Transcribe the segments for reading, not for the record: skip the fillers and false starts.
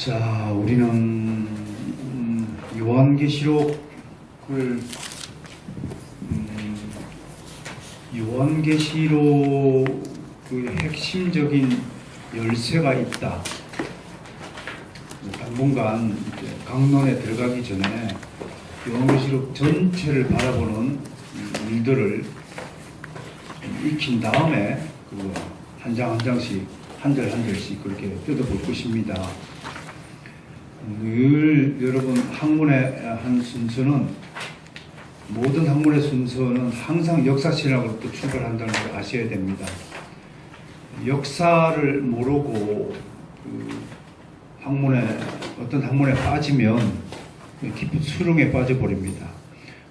자, 우리는 요한계시록을 요한계시록의 핵심적인 열쇠가 있다. 당분간 강론에 들어가기 전에 요한계시록 전체를 바라보는 일들을 익힌 다음에 한 장 한 장씩 한 절 한 절씩 그렇게 뜯어볼 것입니다. 늘 여러분 학문의 한 순서는, 모든 학문의 순서는 항상 역사신학으로부터 출발한다는 걸 아셔야 됩니다. 역사를 모르고 어떤 학문에 빠지면 깊은 수렁에 빠져버립니다.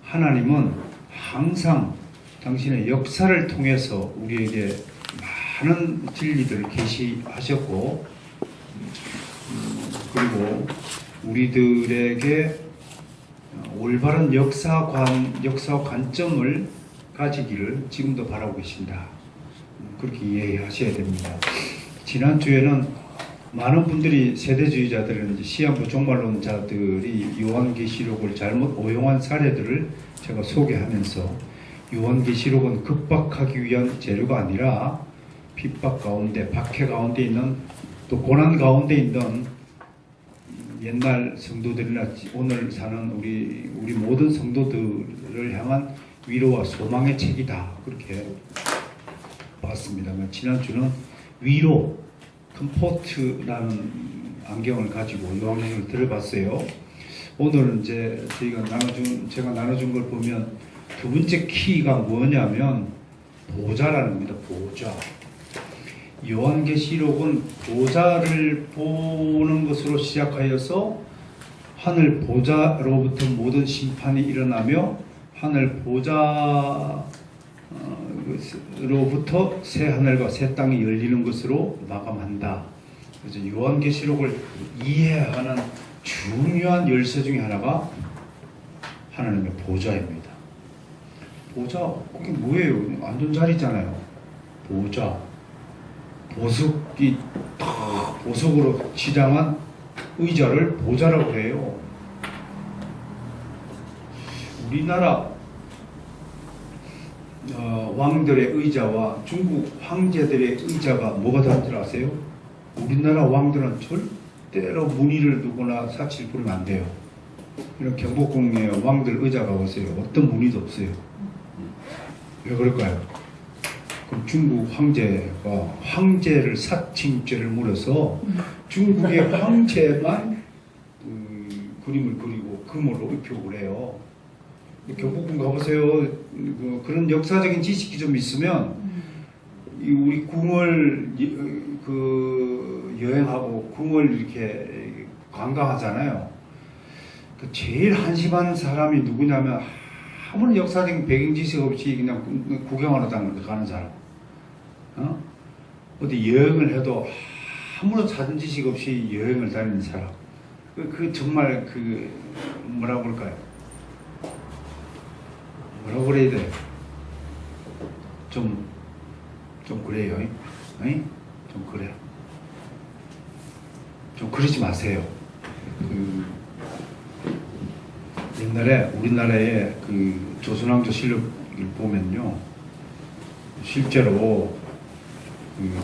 하나님은 항상 당신의 역사를 통해서 우리에게 많은 진리들을 계시하셨고, 그리고 우리들에게 올바른 역사 관점을 가지기를 지금도 바라고 계신다. 그렇게 이해하셔야 됩니다. 지난주에는 많은 분들이, 세대주의자들은 시한부 종말론자들이 요한계시록을 잘못 오용한 사례들을 제가 소개하면서, 요한계시록은 급박하기 위한 재료가 아니라 핍박 가운데, 박해 가운데 있는, 또 고난 가운데 있는 옛날 성도들이나 오늘 사는 우리 모든 성도들을 향한 위로와 소망의 책이다. 그렇게 봤습니다. 지난주는 위로, 컴포트라는 안경을 가지고 요한계시록을 들어봤어요. 오늘은 이제 제가 나눠준 걸 보면 두 번째 키가 뭐냐면 보좌라는 겁니다. 보좌. 요한계시록은 보좌를 보는 것으로 시작하여서 하늘 보좌로부터 모든 심판이 일어나며, 하늘 보좌로부터 새 하늘과 새 땅이 열리는 것으로 마감한다. 그래서 요한계시록을 이해하는 중요한 열쇠 중에 하나가 하나님의 보좌입니다. 보좌, 그게 뭐예요? 완전 자리잖아요. 보좌. 보석이 딱 보석으로 치장한 의자를 보좌라고 해요. 우리나라 왕들의 의자와 중국 황제들의 의자가 뭐가 다른 줄 아세요? 우리나라 왕들은 절대로 무늬를 두거나 사치를 부리면 안 돼요. 이런 경복궁에 왕들 의자가 보세요. 어떤 무늬도 없어요. 왜 그럴까요? 그럼 중국 황제가 황제를 사칭죄를 물어서 중국의 황제만 그림을 그리고 금으로 입히고 그래요. 경복궁 가보세요. 그런 역사적인 지식이 좀 있으면 우리 궁을 여행하고 궁을 이렇게 관광하잖아요. 제일 한심한 사람이 누구냐면, 아무런 역사적인 배경 지식 없이 그냥 구경하러 가는 사람. 어디 여행을 해도 아무런 사전 지식 없이 여행을 다니는 사람. 정말 뭐라고 그럴까요? 뭐라고 그래야 돼? 좀 그래요. 좀 그래. 좀 그러지 마세요. 옛날에 우리나라의 조선왕조 실록을 보면요, 실제로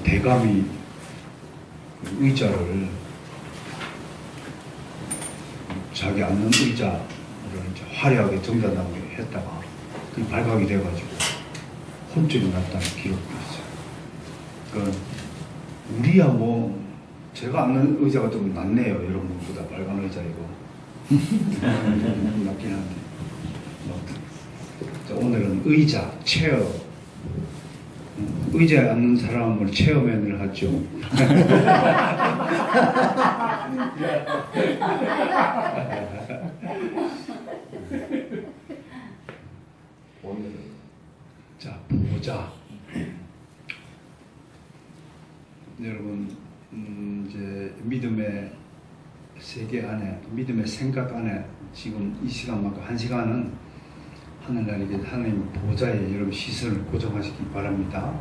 대감이 의자를, 자기 앉는 의자를 이제 화려하게 정단하고 했다가 그게 발각이 돼가지고 혼쭐이 났다는 기록도 있어요. 우리야 뭐 제가 앉는 의자가 좀 낫네요. 여러분보다 빨간 의자 이거. 낫긴 한데. 자, 오늘은 의자, 체어. 의자에 앉는 사람을 체어맨을 하죠. 오늘은, 자, 보자. 여러분, 이제 믿음의 세계 안에, 믿음의 생각 안에 지금 이 시간만큼 한 시간은 하늘나라에 하나님 보좌에 여러분 시선을 고정하시기 바랍니다.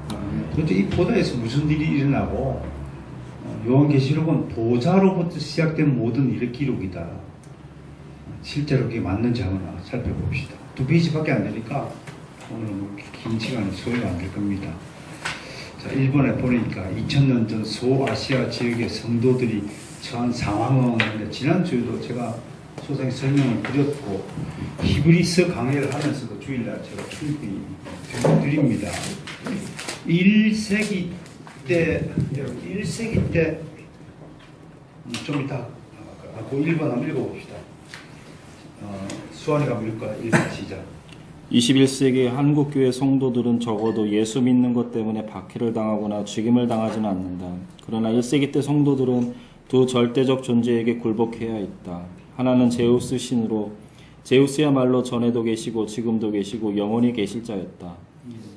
도대체 이 보좌에서 무슨 일이 일어나고 요한계시록은 보좌로부터 시작된 모든 일의 기록이다. 실제로 그게 맞는지 한번 살펴봅시다. 2페이지밖에 안 되니까 오늘은 긴 시간에 소요가 안 될 겁니다. 자, 1번에 보니까 2000년 전 소아시아 지역의 성도들이 처한 상황은, 지난주에도 제가 소상히 설명을 드렸고, 히브리서 강의를 하면서도 주일날 제가 충분히 드립니다. 1세기 때, 좀 이따, 그 1번 한번 읽어봅시다. 수환이가 읽을까? 1번 시작. 21세기 한국교회 성도들은 적어도 예수 믿는 것 때문에 박해를 당하거나 죽임을 당하지는 않는다. 그러나 1세기 때 성도들은 두 절대적 존재에게 굴복해야 했다. 하나는 제우스 신으로, 제우스야말로 전에도 계시고 지금도 계시고 영원히 계실 자였다.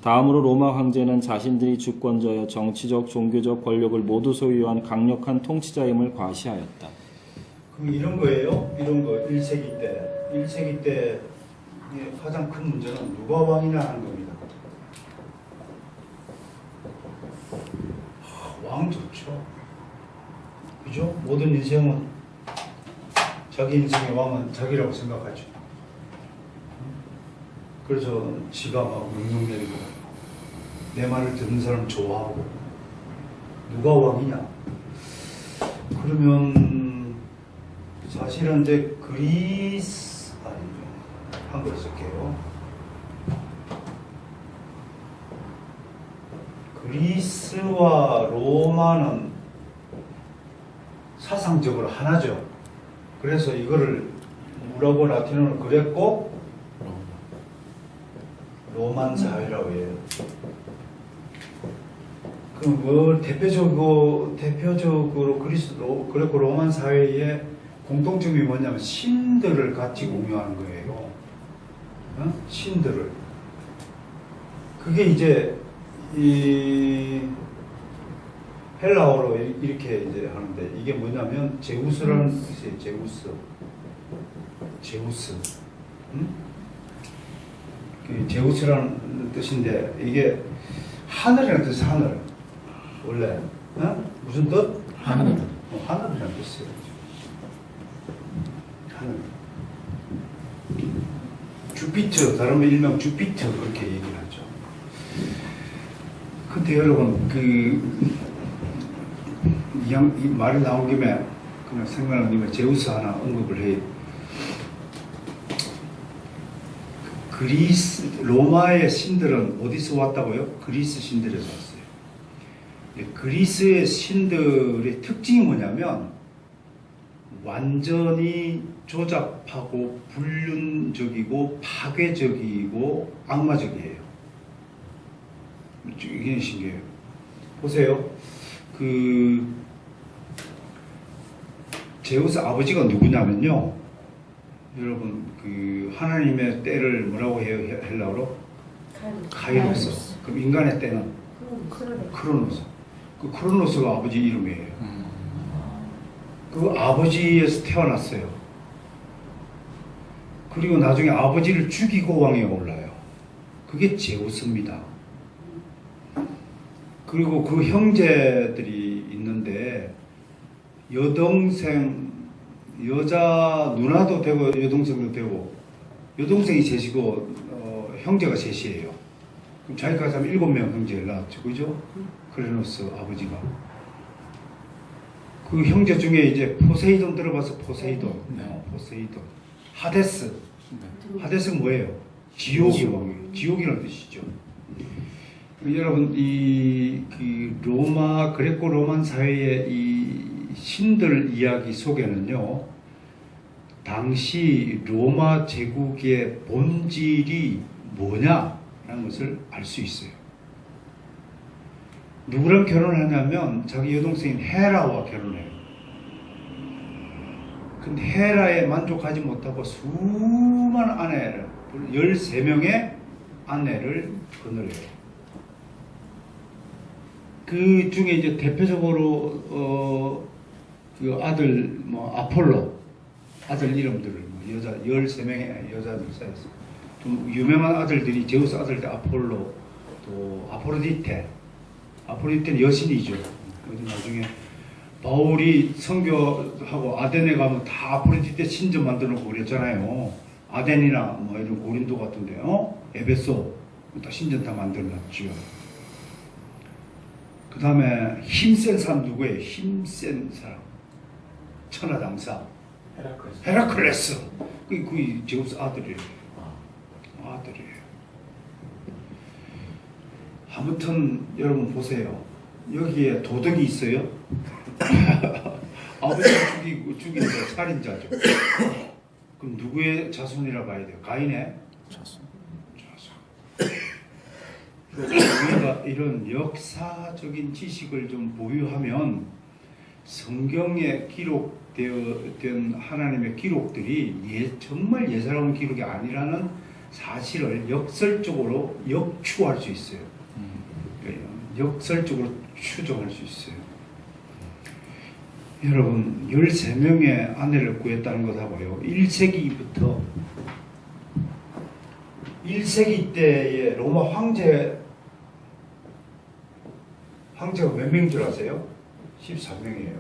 다음으로 로마 황제는 자신들이 주권자여 정치적, 종교적 권력을 모두 소유한 강력한 통치자임을 과시하였다. 그럼 이런 거예요? 이런 거 1세기 때. 1세기 때 가장 큰 문제는 누가 왕이냐 하는 겁니다. 왕 좋죠. 그죠? 모든 인생은 자기 인생의 왕은 자기라고 생각하죠. 그래서 지가 막 명령 내리고 내 말을 듣는 사람 좋아하고. 누가 왕이냐? 그러면 사실은 이제 그리스 아니죠. 한글 쓸게요. 그리스와 로마는 사상적으로 하나죠. 그래서 이거를 뭐라고 라틴어로 그랬고 로만 사회라고 해요. 그럼 뭐 대표적으로 그리고 로만 사회의 공통점이 뭐냐면 신들을 같이 공유하는 거예요. 신들을. 그게 이제 이 헬라어로 이렇게 이제 하는데, 이게 뭐냐면 제우스라는 뜻이에요. 제우스. 제우스라는 뜻인데, 이게 하늘이라는 뜻이 하늘. 원래 무슨 뜻? 하늘. 하늘이라는 뜻이에요. 하늘. 주피터, 다른 일명 주피터 그렇게 얘기를 하죠. 근데 여러분 이 말이 나온 김에 그냥 생각나는 김에 제우스 하나 언급을 해요. 로마의 신들은 어디서 왔다고요? 그리스 신들에서 왔어요. 그리스의 신들의 특징이 뭐냐면 완전히 조잡하고 불륜적이고 파괴적이고 악마적이에요. 이게 신기해요. 보세요. 제우스 아버지가 누구냐면요, 여러분 하나님의 때를 뭐라고 해요? 헬라어로? 카이로스. 그럼 인간의 때는 크로노스. 그 크로노스가 아버지 이름이에요. 그 아버지에서 태어났어요. 그리고 나중에 아버지를 죽이고 왕에 올라요. 그게 제우스입니다. 그리고 그 형제들이 있는데, 여자 누나도 되고 여동생도 되고, 여동생이 셋이고 형제가 셋이에요. 그럼 자기까지 하면 7명 형제를 낳았죠. 그죠? 크로노스 아버지가. 그 형제 중에 이제 포세이돈 들어봐서 포세이돈. 포세이돈. 하데스. 하데스는 뭐예요? 지옥의 왕이에요. 지옥이라는 뜻이죠. 여러분, 그레코 로만 사회의 이 신들 이야기 속에는요, 당시 로마 제국의 본질이 뭐냐라는 것을 알 수 있어요. 누구랑 결혼하냐면 자기 여동생인 헤라와 결혼해요. 근데 헤라에 만족하지 못하고 수많은 아내를, 13명의 아내를 거느려요. 그 중에 이제 대표적으로 그 아들 아폴로 아들 이름들을 여자 13명의 여자들 사이에서 좀 유명한 아들들이 제우스 아들들 아폴로, 또 아포로디테는 여신이죠. 나중에 바울이 선교하고 아덴에 가면 다 아프로디테 신전 만들어 놓고 그랬잖아요. 아덴이나 뭐 이런 고린도 같은데요. 에베소 다 신전 다 만들어 놨죠. 그 다음에 힘센 사람 누구예요? 힘센 사람. 천하장사. 헤라클레스. 그게 제우스 아들이에요. 아들이에요. 아무튼 여러분 보세요. 여기에 도덕이 있어요? 아버지 죽인 거 살인자죠. 그럼 누구의 자손이라 봐야 돼요? 가인의 자손. 우리가 이런 역사적인 지식을 좀 보유하면 성경에 기록되었던 하나님의 기록들이 정말 예사로운 기록이 아니라는 사실을 역설적으로 역추할 수 있어요. 역설적으로 추정할 수 있어요. 여러분 13명의 아내를 구했다는 것하고요. 1세기부터 1세기 때의 로마 황제가 몇 명인 줄 아세요? 13명이에요.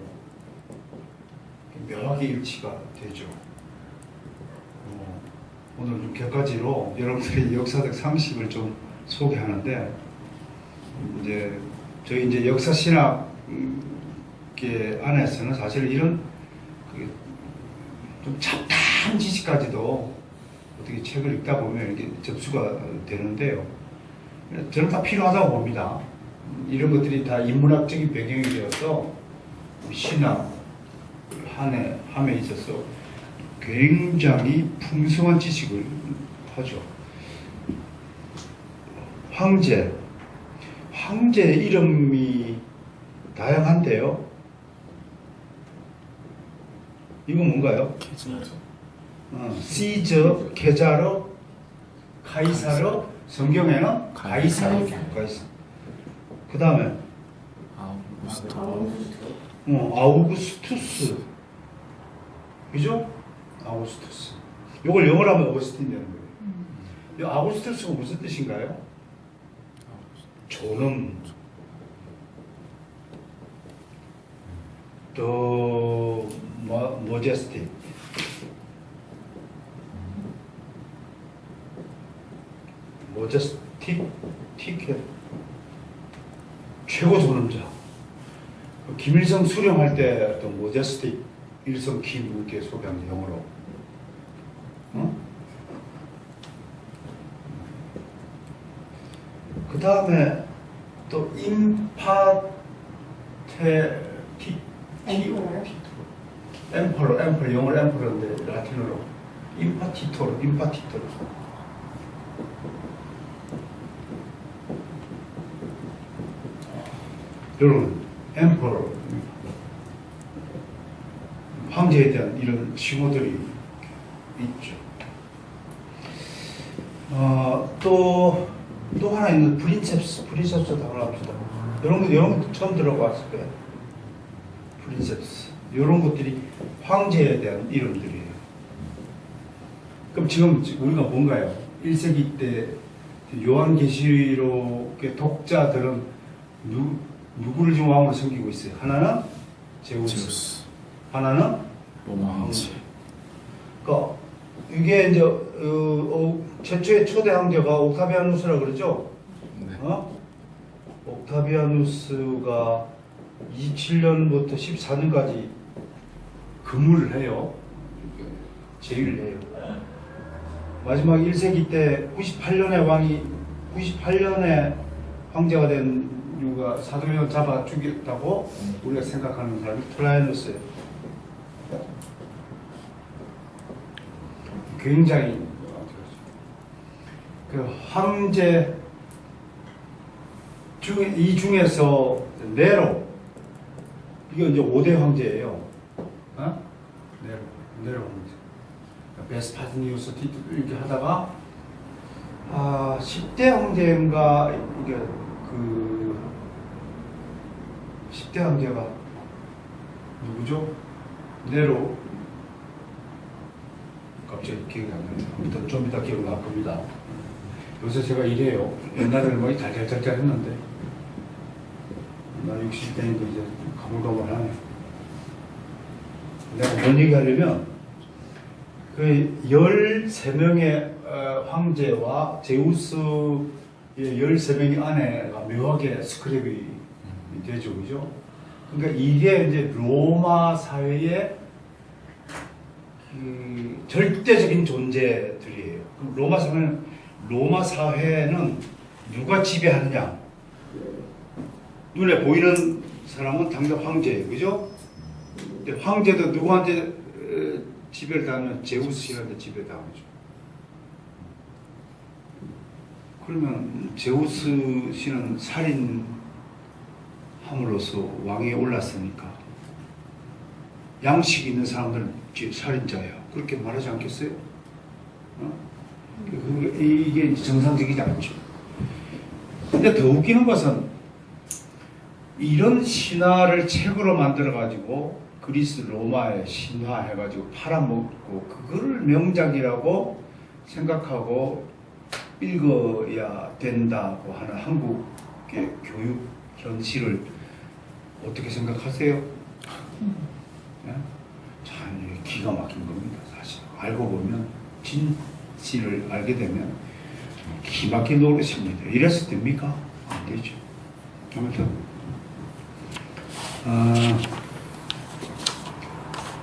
묘하게 일치가 되죠. 오늘 좀 격가지로 여러분들의 역사적 상식을 좀 소개하는데, 이제 저희 이제 역사 신학 안에서는 사실 이런 좀 잡다한 지식까지도 어떻게 책을 읽다 보면 이렇게 접수가 되는데요. 저는 다 필요하다고 봅니다. 이런 것들이 다 인문학적인 배경이 되어서 신학 함에 있어서 굉장히 풍성한 지식을 하죠. 황제 이름이 다양한데요. 이거 뭔가요? 시저, 케자르, 카이사르, 성경에는 가이사르. 그 다음에 아우구스투스. 그죠? 아우구스투스. 이걸 영어로 하면 어거스틴 되는 거예요. 이 아우구스투스가 무슨 뜻인가요? 존엄. 또 모제스틱. 티켓. 최고 존엄자. 김일성 수령할 때 또 모제스틱 일성 킴 이렇게 소개한 영어로. 그 다음에 또 엠퍼러 영어로 엠퍼러인데 라틴어로 임파티토르. 여러분, 엠퍼러 황제에 대한 이런 칭호들이 있죠. 또 하나 있는 프린셉스도 하나 합시다. 이런 거 처음 들어봤을 거예요. 프린셉스. 이런 것들이 황제에 대한 이름들이에요. 그럼 지금 우리가 뭔가요? 1세기 때 요한계시록의 독자들은 누구를 지금 왕으로 섬기고 있어요? 하나는 제우스. 하나는 로마 황제. 그러니까 이게 이제 최초의 초대 황제가 옥타비아누스라 그러죠? 네. 옥타비아누스가 27년부터 14년까지 근무를 해요. 제위를 해요. 마지막 1세기 때 98년에 황제가 된 이유가 사도행전 잡아 죽였다고 우리가 생각하는 사람이 트라이아누스예요. 굉장히 그 황제 이 중에서 네로, 이게 이제 5대 황제예요. 네로 황제. 베스파시니우스 티투 이렇게 하다가 10대 황제인가 이게 10대 황제가 누구죠? 네로. 갑자기 기억이 안 나요. 아무튼 좀 이따 기억날 겁니다. 요새 제가 이래요. 옛날에는 뭐 달달달달 했는데 나 60대인데 이제 가물가물하네. 내가 뭔 얘기하려면 그 13명의 황제와 제우스의 13명의 아내가 묘하게 스크랩이 되죠, 그죠? 그러니까 이게 이제 로마 사회의 그 절대적인 존재들이에요. 그럼 로마 사회는 누가 지배하느냐? 눈에 보이는 사람은 당장 황제예요, 그죠? 근데 황제도 누구한테 지배를 당하면 제우스 신한테 지배를 당하죠. 그러면 제우스 신은 살인함으로써 왕위에 올랐으니까 양식 있는 사람들은 살인자야. 그렇게 말하지 않겠어요? 이게 정상적이지 않죠. 근데 더 웃기는 것은 이런 신화를 책으로 만들어가지고 그리스 로마에 신화해가지고 팔아먹고 그거를 명작이라고 생각하고 읽어야 된다고 하는 한국의 교육 현실을 어떻게 생각하세요? 네? 참 기가 막힌 겁니다. 사실 알고 보면 진실을 알게 되면 기막힌 노릇입니다. 이랬을 때입니까? 안 되죠. 아무튼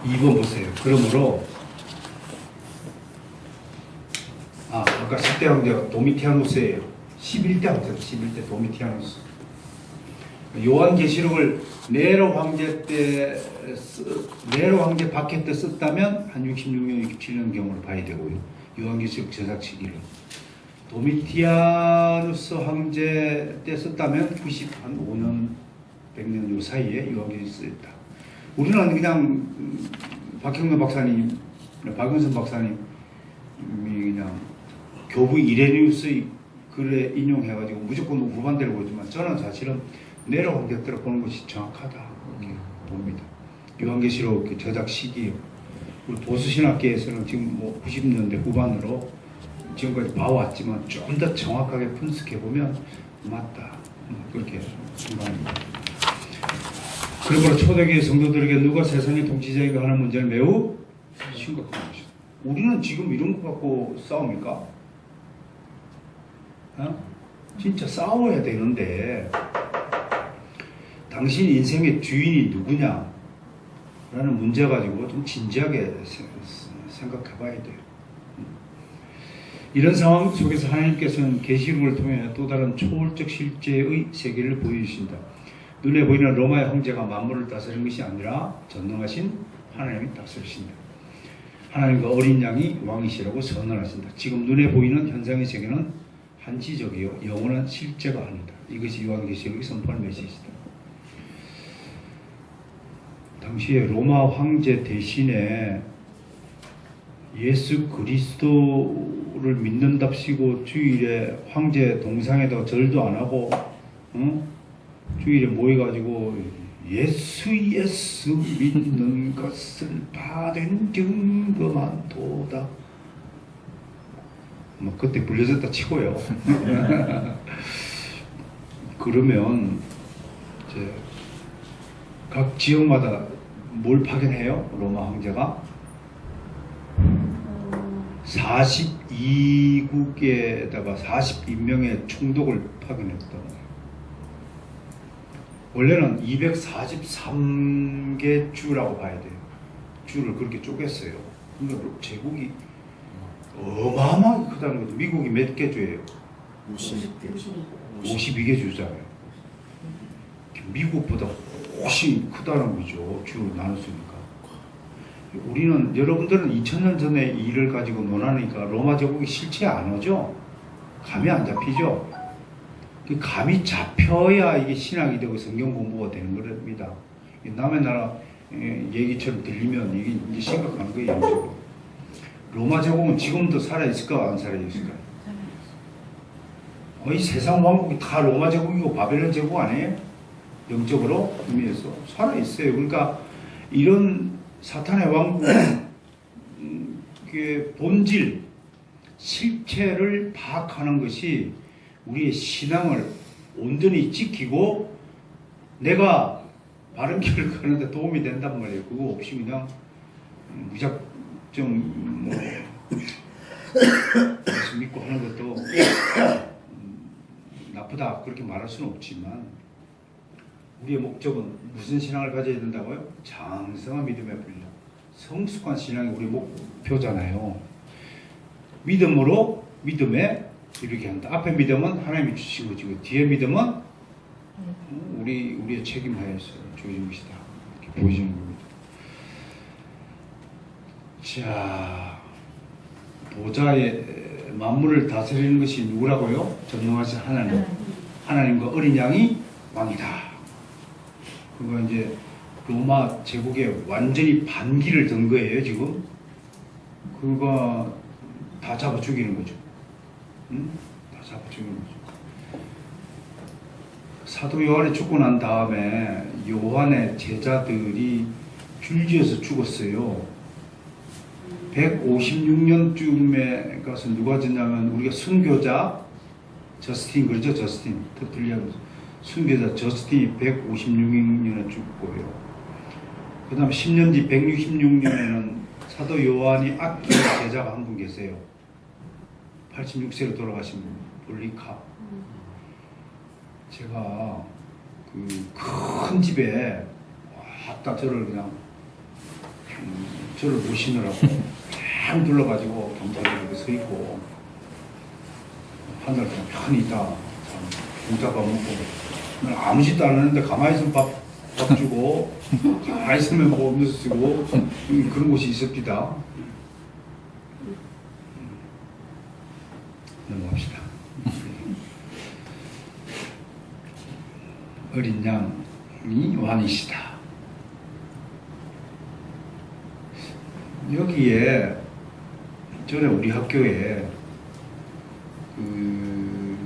2번 보세요. 그러므로 아까 10대 황제가 도미티아누스예요. 11대 황제가 11대 도미티아누스. 요한계시록을 네로 황제 박해 때 썼다면 한 66년, 67년 경으로 봐야 되고요. 요한계시록 제작 시기를. 도미티아누스 황제 때 썼다면 95년, 100년 요 사이에 요한계시록이 쓰였다. 우리는 그냥 박형근 박사님, 박은선 박사님이 그냥 교부 이레니우스의 글에 인용해가지고 무조건 후반대로 보지만 저는 사실은 네로 황제 때로 보는 것이 정확하다 이렇게 봅니다. 요한계시록 제작 시기 우리 보수신학계에서는 지금 뭐 90년대 후반으로 지금까지 봐왔지만 좀 더 정확하게 분석해 보면 맞다 그렇게 생각합니다. 그러므로 초대교회 성도들에게 누가 세상의 통치자인가 하는 문제는 매우 심각한 것이다. 우리는 지금 이런 거 갖고 싸웁니까? 진짜 싸워야 되는데 당신 인생의 주인이 누구냐 라는 문제 가지고 좀 진지하게 생각해 봐야 돼요. 이런 상황 속에서 하나님께서는 계시록을 통해 또 다른 초월적 실제의 세계를 보여주신다. 눈에 보이는 로마의 황제가 만물을 다스리는 것이 아니라 전능하신 하나님이 다스리신다. 하나님과 어린 양이 왕이시라고 선언하신다. 지금 눈에 보이는 현상의 세계는 한시적이요 영원한 실제가 아니다. 이것이 요한계시록이 선포한 메시지다. 당시에 로마 황제 대신에 예수 그리스도를 믿는답시고 주일에 황제 동상에다 절도 안 하고 주일에 모여가지고 예수 믿는 것을 받은 증거만 도다. 뭐 그때 불려졌다 치고요. 그러면 이제 각 지역마다 뭘 파견해요? 로마 황제가 42국에다가 42명의 총독을 파견했던 거예요. 원래는 243개 주라고 봐야 돼요. 주를 그렇게 쪼갰어요. 그러니까 제국이 어마어마하게 크다는 거죠. 미국이 몇 개 주예요? 52개 주잖아요. 미국보다 훨씬 크다는 거죠. 주로 나눴으니까. 우리는 여러분들은 2000년 전에 이 일을 가지고 논하니까 로마 제국이 실체 안 오죠? 감이 안 잡히죠? 그 감이 잡혀야 이게 신학이 되고 성경 공부가 되는 겁니다. 남의 나라 얘기처럼 들리면 이게 이제 심각한 거예요. 로마 제국은 지금도 살아있을까 안 살아있을까? 이 세상 왕국이 다 로마 제국이고 바벨론 제국 아니에요? 영적으로 의미에서 살아있어요. 그러니까 이런 사탄의 왕국의 본질, 실체를 파악하는 것이 우리의 신앙을 온전히 지키고 내가 바른 길을 가는데 도움이 된단 말이에요. 그거 없이 그냥 무작정 뭐 예수 믿고 하는 것도 나쁘다 그렇게 말할 수는 없지만 우리의 목적은 무슨 신앙을 가져야 된다고요? 장성한 믿음의 분량, 성숙한 신앙이 우리 목표잖아요. 믿음으로 믿음에 이렇게 한다. 앞에 믿음은 하나님이 주신 것이고 뒤에 믿음은 우리의 책임하에서 주어진 것이다. 이렇게 보여주는 겁니다. 자, 보좌에 만물을 다스리는 것이 누구라고요? 전능하신 하나님. 하나님과 어린 양이 왕이다. 그거 이제 로마 제국에 완전히 반기를 든 거예요, 지금. 그거 다 잡아 죽이는 거죠. 응? 다 잡아 죽이는 거죠. 사도 요한이 죽고 난 다음에 요한의 제자들이 줄지어서 죽었어요. 156년쯤에 가서 누가 졌냐면 우리가 순교자 저스틴, 그렇죠? 저스틴 터틀리안 순교자 저스틴이 156년에 죽고요. 그 다음 10년 뒤 166년에는 사도 요한이 아끼는 제자가 한 분 계세요. 86세로 돌아가신 분, 볼리카. 제가 그 큰 집에 왔다 저를 그냥 저를 모시느라고 쫙 둘러가지고 경찰이 이렇게 서 있고 한 달 동안 편히 있다 공짜밥 먹고 아무 짓도 안 하는데 가만히 있으면 밥 주고 가만히 있으면 뭐 음료수 쓰고 그런 곳이 있었습니다. 넘어갑시다. 어린 양이 왕이시다. 여기에 전에 우리 학교에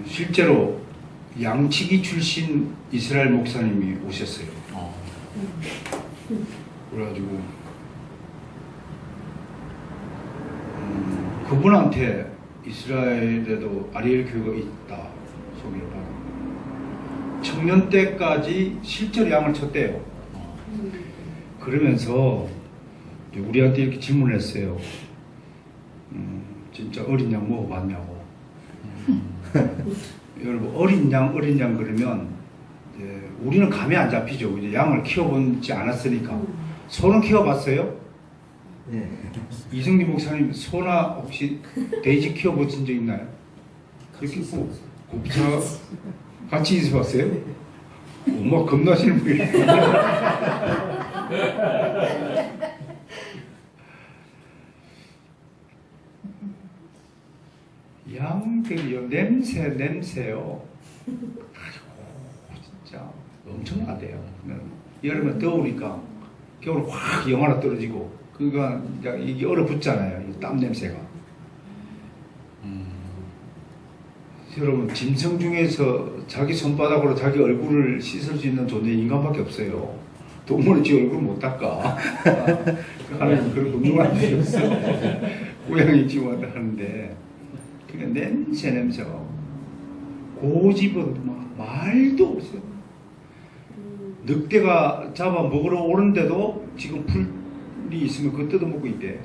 실제로 양치기 출신 이스라엘 목사님이 오셨어요. 그래가지고 그분한테 이스라엘에도 아리엘 교회가 있다 소개를 받았고 청년 때까지 실제로 양을 쳤대요. 그러면서 우리한테 이렇게 질문을 했어요. 진짜 어린 양 먹어봤냐고. 여러분 어린 양 그러면 이제 우리는 감이 안 잡히죠. 이제 양을 키워보지 않았으니까. 소는 키워봤어요? 네. 이승기 목사님 소나 혹시 돼지 키워보신 적 있나요? 이렇게 곱차 같이 있어봤어요? 엄마 겁나시는 분이에요. 양들이요 냄새요. 아이고 진짜 엄청나대요. 여름에 더우니까 겨울에 확 영하나 떨어지고 그러니까 이게 얼어붙잖아요. 이 땀 냄새가. 여러분 짐승 중에서 자기 손바닥으로 자기 얼굴을 씻을 수 있는 존재 인간밖에 없어요. 동물은 지 얼굴을 못 닦아. 하나님 그런 공중을 주셨어. 고양이 지원을 하는데 그러니까 냄새가 고집은 막 말도 없어요. 늑대가 잡아 먹으러 오는데도 지금 풀이 있으면 그거 뜯어먹고 있대.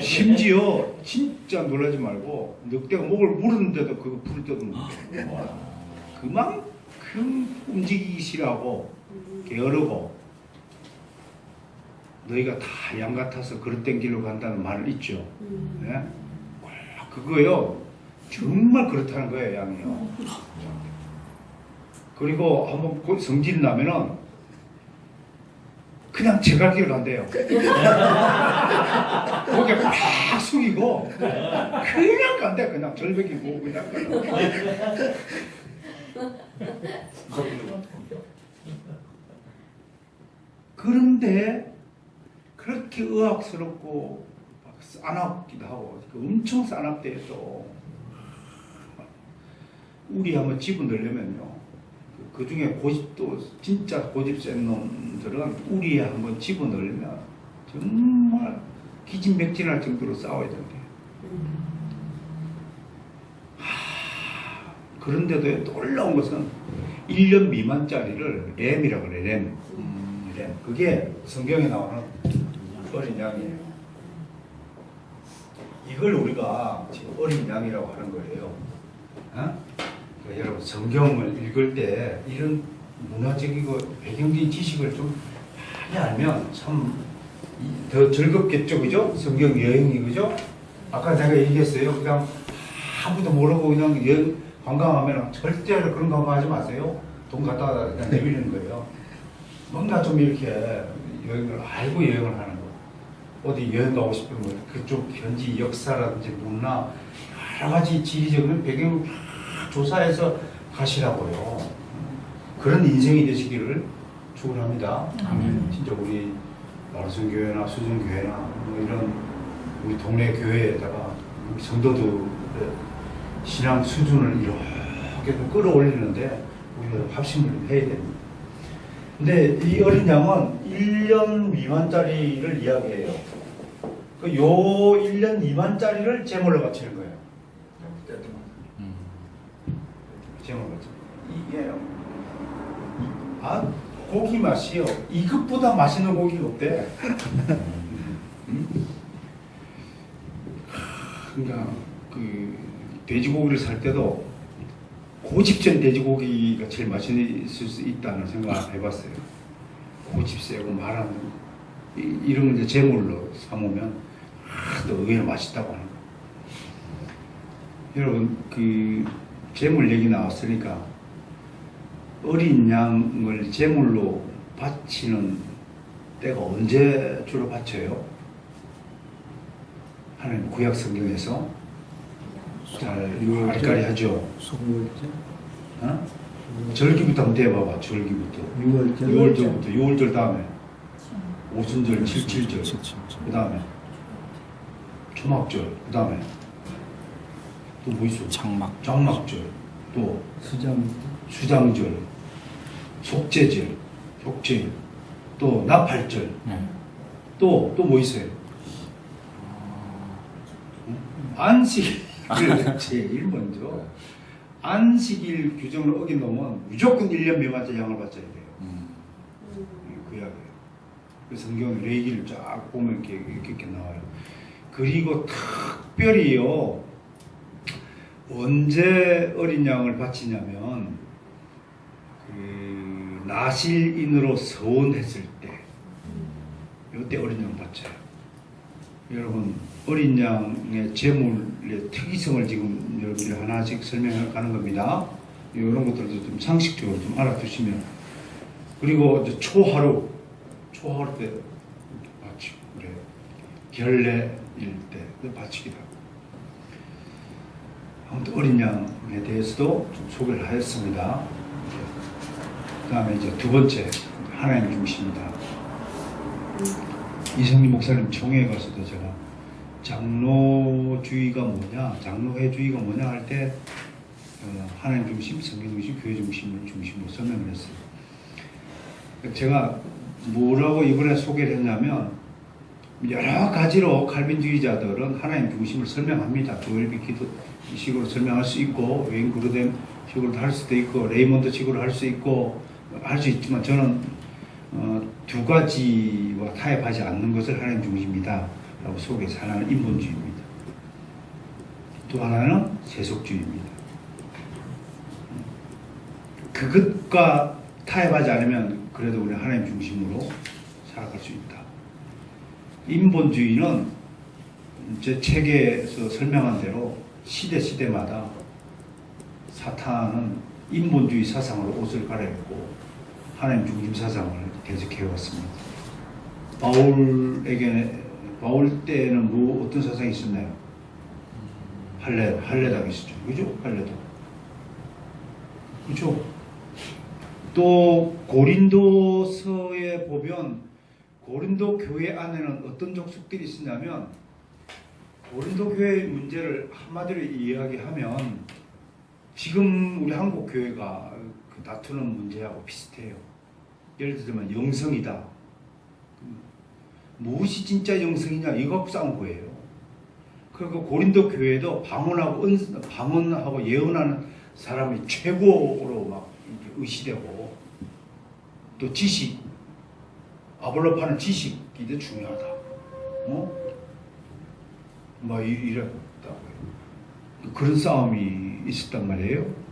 심지어 진짜 놀라지 말고 늑대가 목을 물었는데도 그거 풀을 뜯어먹대. 그만큼 움직이기 싫어하고 게으르고 너희가 다 양 같아서 그릇된 길로 간다는 말을 있죠. 네? 그거요 정말 그렇다는 거예요. 양이요. 그리고 한번 성질이 나면은 그냥 제갈길을 간대요. 고개 팍 숙이고 그냥 간대. 그냥 절벽이 보고 그냥 가요. 그런데 그렇게 의학스럽고 싸납기도 하고 엄청 싸납대요. 또 우리 한번 집어넣으려면요 그 중에 고집도 진짜 고집 센 놈들은 우리에 한번 집어넣으면 정말 기진맥진할 정도로 싸워야 된대요. 그런데도 놀라운 것은 1년 미만짜리를 램이라고 그래. 램. 그게 성경에 나오는 어린 양이에요. 이걸 우리가 지금 어린 양이라고 하는 거예요. 어? 그러니까 여러분 성경을 읽을 때 이런 문화적이고 배경적인 지식을 좀 많이 알면 참 더 즐겁겠죠, 그죠? 성경 여행이, 그죠? 아까 제가 얘기했어요. 그냥 아무도 모르고 그냥 여행 관광하면 절대로 그런 관광하지 마세요. 돈 갖다가 그냥 내밀는 거예요. 뭔가 좀 이렇게 여행을 알고 여행을 하는 거. 어디 여행 가고 싶으면 그쪽 현지 역사라든지 문화 여러 가지 지리적인 배경을 다 조사해서 가시라고요. 그런 인생이 되시기를 축원합니다. 진짜 우리 마라손교회나 수준교회나 뭐 이런 우리 동네 교회에다가 우리 성도들의 신앙 수준을 이렇게 좀 끌어올리는데 우리가 합심을 해야 됩니다. 근데 이 어린 양은 1년 미만짜리를 이야기해요. 요 1년 미만짜리를 제물로 바치는 거예요. 제물로 바치는 거예요. 이게 고기 맛이요. 이것보다 맛있는 고기가 없대. 그러니까 그 돼지고기를 살 때도 고집전 돼지고기가 제일 맛있을 수 있다는 생각을 해봤어요. 고집 세고 말하는 이런 걸 이제 제물로 삼으면 또 의외로 맛있다고 하는 거예요. 여러분 그 제물 얘기 나왔으니까 어린 양을 제물로 바치는 때가 언제 주로 바쳐요? 하나님 구약 성경에서 잘 알까리 하죠. 소멸절? 어? 절기부터 한번 대봐봐. 절기부터 6월절부터 6월절 다음에 오순절 7.7절 그 다음에 초막절 그 다음에 또 뭐 있어? 장막절 또 수장절 속죄절 또 나팔절 또 뭐 있어요? 안식일 제일 먼저 안식일 규정을 어긴놓으면 무조건 1년 미만짜리 양을 바쳐야 돼요. 그 이야기예요. 그 성경 레위기를 쫙 보면 이렇게 나와요. 그리고 특별히요 언제 어린 양을 바치냐면 그 나실인으로 서원했을 때 이때 어린 양을 바쳐요. 여러분 어린 양의 제물의 특이성을 지금 여러분들이 하나씩 설명해 가는 겁니다. 이런 것들도 좀 상식적으로 좀 알아두시면. 그리고 이제 초하루 때 바치고 그래요. 결례일 때 바치기도 하고. 아무튼 어린 양에 대해서도 좀 소개를 하였습니다. 그 다음에 이제 두 번째 하나님 중심이다. 이성민 목사님 총회에 가서도 제가 장로주의가 뭐냐, 장로회주의가 뭐냐 할 때 하나님 중심, 성경 중심, 교회 중심을 중심으로 설명을 했어요. 제가 뭐라고 이번에 소개를 했냐면 여러 가지로 칼빈주의자들은 하나님 중심을 설명합니다. 조엘비 기도 식으로 설명할 수 있고 웨인 그루뎀 식으로 할 수도 있고 레이먼드 식으로 할 수 있고 할 수 있지만 저는 두 가지와 타협하지 않는 것을 하나님 중심이다 라고 소개해서 하나는 인본주의입니다. 또 하나는 세속주의입니다. 그것과 타협하지 않으면 그래도 우리 하나님 중심으로 살아갈 수 있다. 인본주의는 제 책에서 설명한 대로 시대마다 사탄은 인본주의 사상으로 옷을 갈아입고 하나님 중심 사상을 계속해왔습니다. 바울 때는 뭐 어떤 사상이 있었나요? 할례당이 있었죠. 그죠? 할례당. 그죠? 또 고린도서에 보면 고린도 교회 안에는 어떤 족속들이 있었냐면 고린도 교회의 문제를 한마디로 이야기하면 지금 우리 한국 교회가 그 다투는 문제하고 비슷해요. 예를 들면 영성이다. 무엇이 진짜 영성이냐 이거 갖고 싸운 거예요. 그리고 고린도 교회도 방언하고 예언하는 사람이 최고로 막 의시되고 또 지식, 아볼로 파는 지식이 더 중요하다. 막 이랬다고요. 그런 싸움이 있었단 말이에요.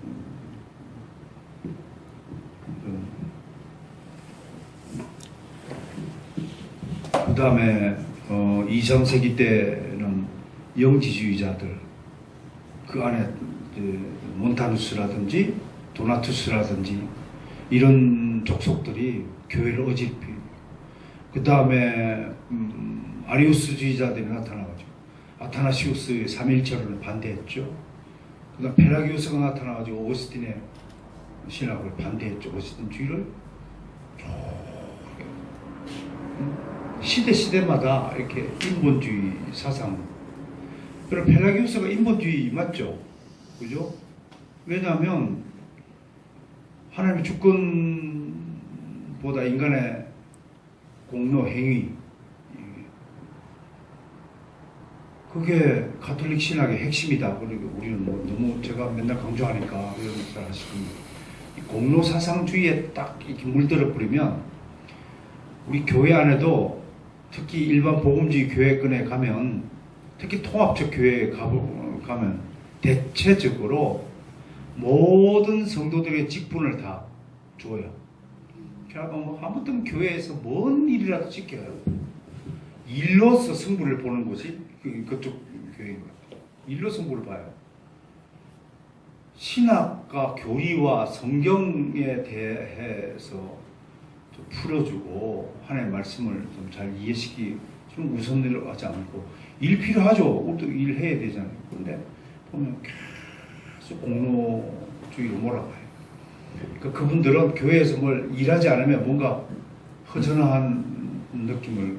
그 다음에 2, 3세기 때는 영지주의자들, 그 안에 몬타누스라든지 도나투스라든지 이런 족속들이 교회를 어지럽히고, 그 다음에 아리우스주의자들이 나타나가지고 아타나시우스의 삼일체론을 반대했죠. 그 다음 페라기우스가 나타나가지고 오거스틴의 신학을 반대했죠. 오거스틴주의를. 시대마다 이렇게 인본주의 사상. 그럼 펠라기우스가 인본주의 맞죠? 그죠? 왜냐하면 하나님의 주권보다 인간의 공로, 행위, 그게 가톨릭 신학의 핵심이다. 그리고 우리는 뭐 너무 제가 맨날 강조하니까 이런 걸 하시겁니다. 공로 사상주의에 딱 이렇게 물들어 버리면 우리 교회 안에도 특히 일반 복음주의 교회권에 가면, 특히 통합적 교회에 가면 대체적으로 모든 성도들의 직분을 다 줘요. 그러니까 뭐 아무튼 교회에서 뭔 일이라도 지켜요. 일로서 승부를 보는 곳이 그쪽 교회인 것 같아요. 일로 승부를 봐요. 신학과 교리와 성경에 대해서 좀 풀어주고 하나님의 말씀을 좀 잘 이해시키 좀 우선으로 하지 않고, 일 필요하죠. 우리도 일해야 되잖아요. 그런데 보면 계속 공로주의로 몰아가요. 그러니까 그분들은 교회에서 뭘 일하지 않으면 뭔가 허전한 느낌을